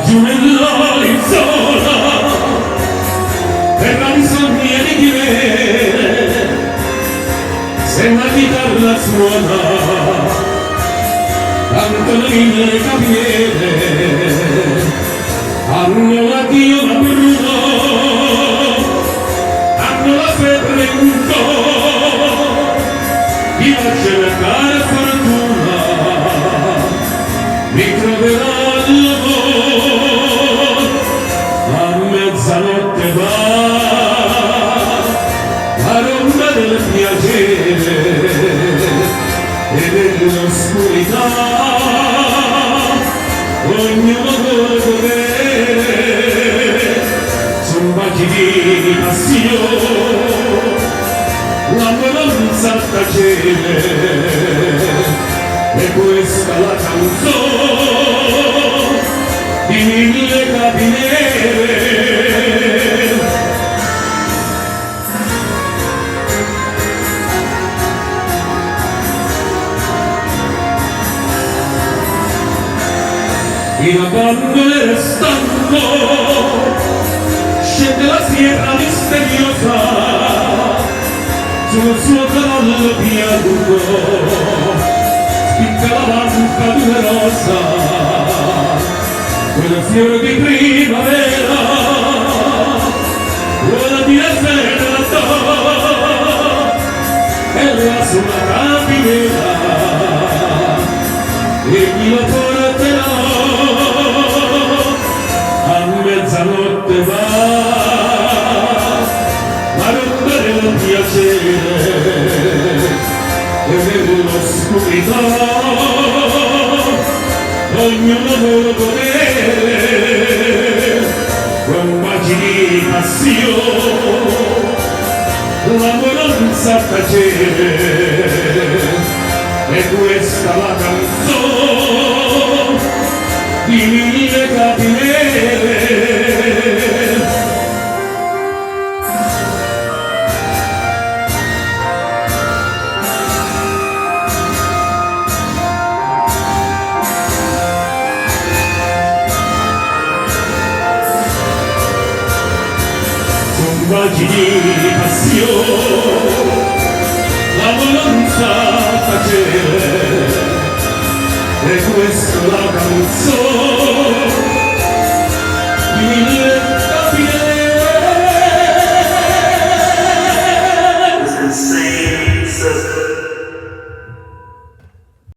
giù nell'orizzonte per la bisogna di chi vede se una chitarra suona tanto le mie capiere hanno l'addio da bruno hanno la febbre in cuore chi va a cercare fortuna mi troverà il lavoro a mezzanotte va la ronda del piacere e nell'oscurità ognuno vuole godere su un baci di passione l'amore non sa tacere e questa la canzone di mille capi nere. Fino a quando le restando scende la sierra misteriosa sul suo cavallo piaduto spicca la lampa di una rosa quel fiore di primavera quella di sera e la sua capinera e chi lo porterà a mezzanotte va la ronda del piacere e nell'oscurità ognuno vuole godere con baci di passione l'amore non sa tacere e questa la canzone di mille capi nere. Con baci di passione l'amore non sa tacere e questa la canzone